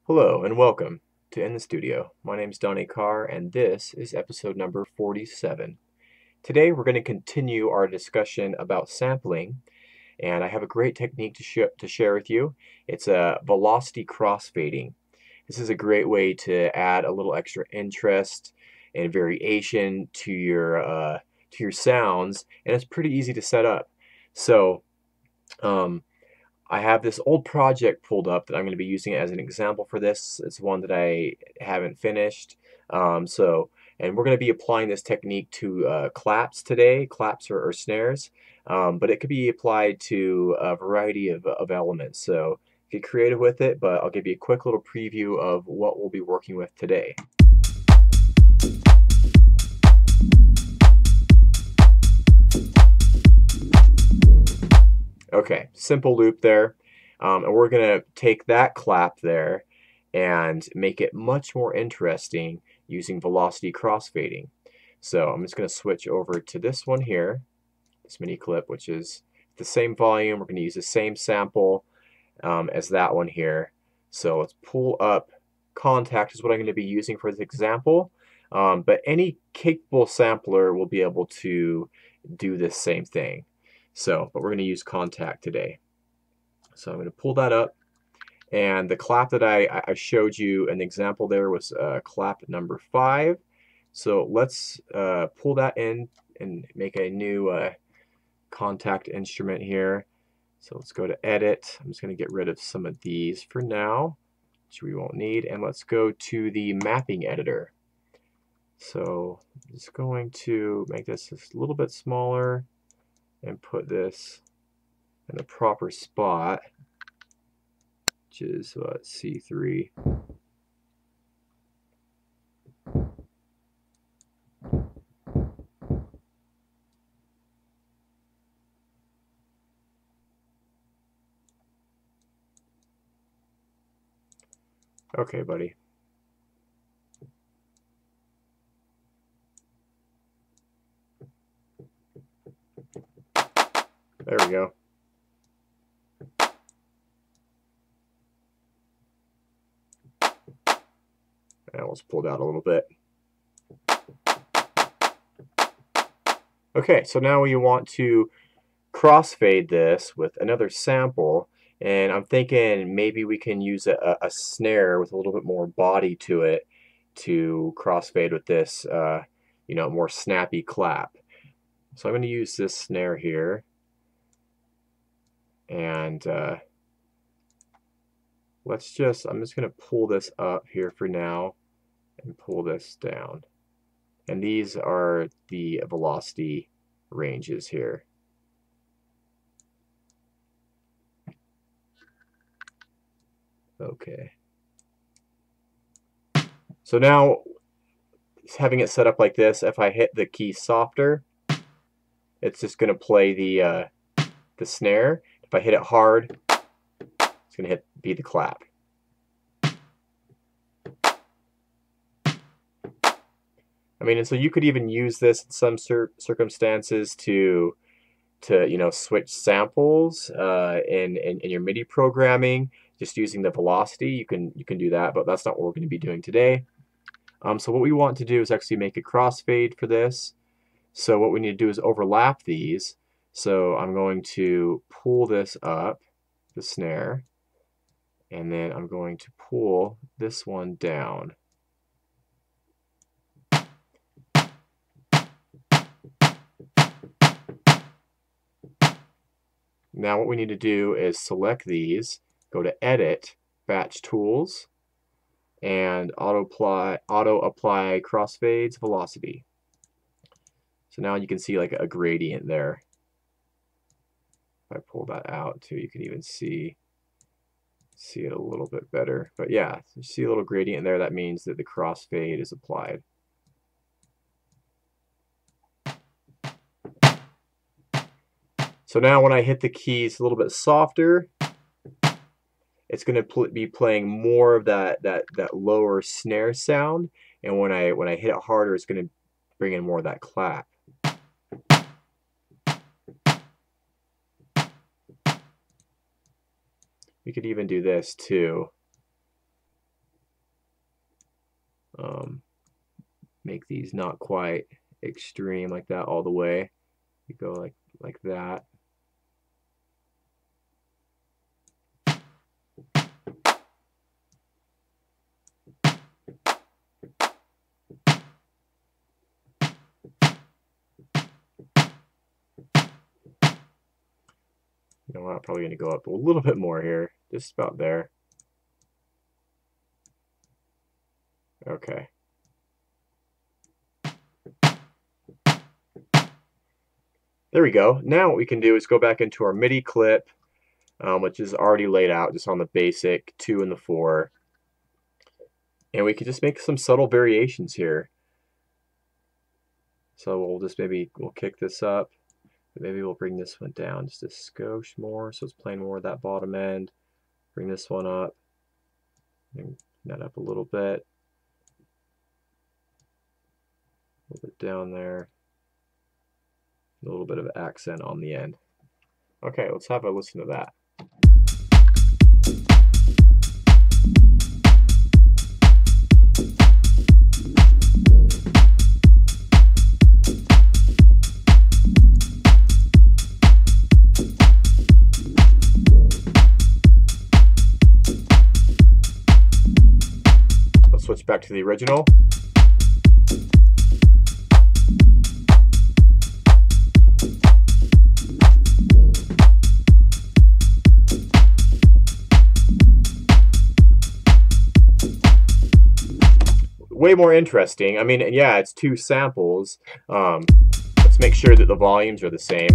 Hello and welcome to In the Studio. My name is Donny Carr and this is episode number 47. Today we're going to continue our discussion about sampling, and I have a great technique to share with you. It's a velocity crossfading. This is a great way to add a little extra interest and variation to your sounds, and it's pretty easy to set up. So I have this old project pulled up that I'm going to be using as an example for this. It's one that I haven't finished. And we're going to be applying this technique to claps today, claps or snares, but it could be applied to a variety of elements. So get creative with it, but I'll give you a quick little preview of what we'll be working with today. Okay, simple loop there. And we're going to take that clap there and make it much more interesting using velocity crossfading. So I'm just going to switch over to this one here, this mini clip, which is the same volume. We're going to use the same sample as that one here. So let's pull up Contact is what I'm going to be using for this example. But any capable sampler will be able to do this same thing. But we're going to use Contact today. So I'm going to pull that up, and the clap that I showed you an example there was clap number 5. So let's pull that in and make a new Contact instrument here. So let's go to Edit. I'm just going to get rid of some of these for now, which we won't need, and let's go to the mapping editor. So I'm just going to make this just a little bit smaller and put this in the proper spot, which is C3. Okay, buddy. There we go. And let's pull that a little bit. Okay, so now we want to crossfade this with another sample, and I'm thinking maybe we can use a snare with a little bit more body to it to crossfade with this, more snappy clap. So I'm going to use this snare here, and I'm just going to pull this up here for now and pull this down. And these are the velocity ranges here. Okay. So now, having it set up like this, if I hit the key softer, it's just going to play the snare. If I hit it hard, it's going to be the clap. I mean, and so you could even use this in some circumstances to switch samples in your MIDI programming, just using the velocity. You can do that, but that's not what we're going to be doing today. So what we want to do is actually make a crossfade for this. So what we need to do is overlap these. So I'm going to pull this up, the snare, and then I'm going to pull this one down. Now what we need to do is select these, go to Edit, Batch Tools, and Auto Apply Crossfades Velocity. So now you can see like a gradient there. If I pull that out too, you can even see it a little bit better. But yeah, you see a little gradient there. That means that the crossfade is applied. So now when I hit the keys a little bit softer, it's going to be playing more of that lower snare sound, and when I hit it harder, it's going to bring in more of that clap. We could even do this too. make these not quite extreme like that all the way. You go like that. You know what, I'm probably going to go up a little bit more here, just about there. Okay. There we go. Now what we can do is go back into our MIDI clip, which is already laid out just on the basic 2 and the 4. And we can just make some subtle variations here. So we'll kick this up. Maybe we'll bring this one down just a skosh more, so it's playing more of that bottom end. Bring this one up, bring that up a little bit down there. A little bit of accent on the end. Okay, let's have a listen to that. Let's switch back to the original. Way more interesting. I mean, yeah, it's 2 samples. Let's make sure that the volumes are the same.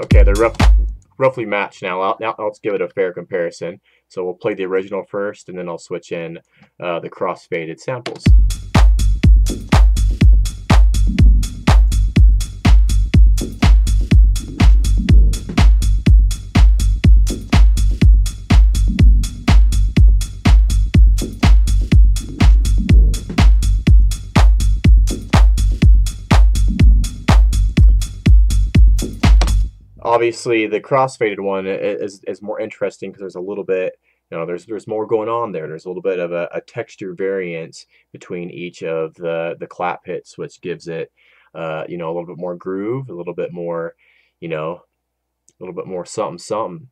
Okay, they're roughly matched now. Now let's give it a fair comparison. So we'll play the original first, and then I'll switch in the cross-faded samples. Obviously, the crossfaded one is more interesting because there's a little bit, you know, there's more going on there. There's a little bit of a texture variance between each of the clap hits, which gives it, you know, a little bit more groove, a little bit more, you know, a little bit more something something.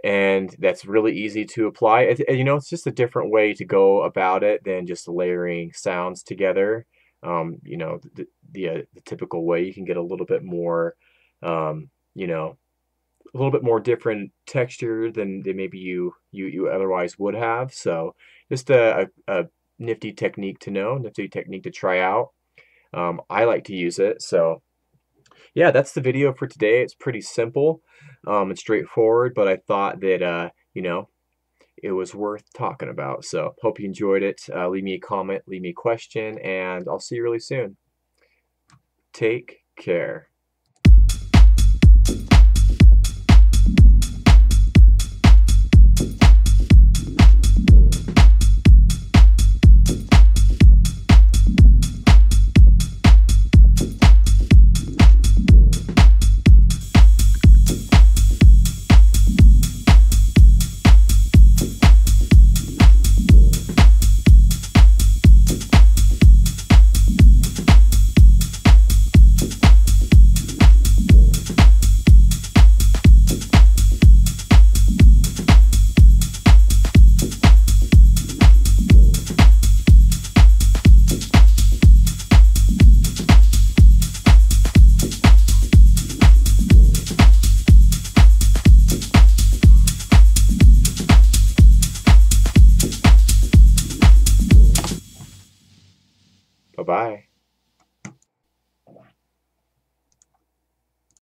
And that's really easy to apply. You know, it's just a different way to go about it than just layering sounds together. You know, the typical way. You can get a little bit more, you know, a little bit more different texture than maybe you otherwise would have. So just a nifty technique to know, nifty technique to try out. I like to use it. So yeah, that's the video for today. It's pretty simple and straightforward, but I thought that you know, it was worth talking about. So hope you enjoyed it. Leave me a comment, leave me a question, and I'll see you really soon. Take care. Bye-bye.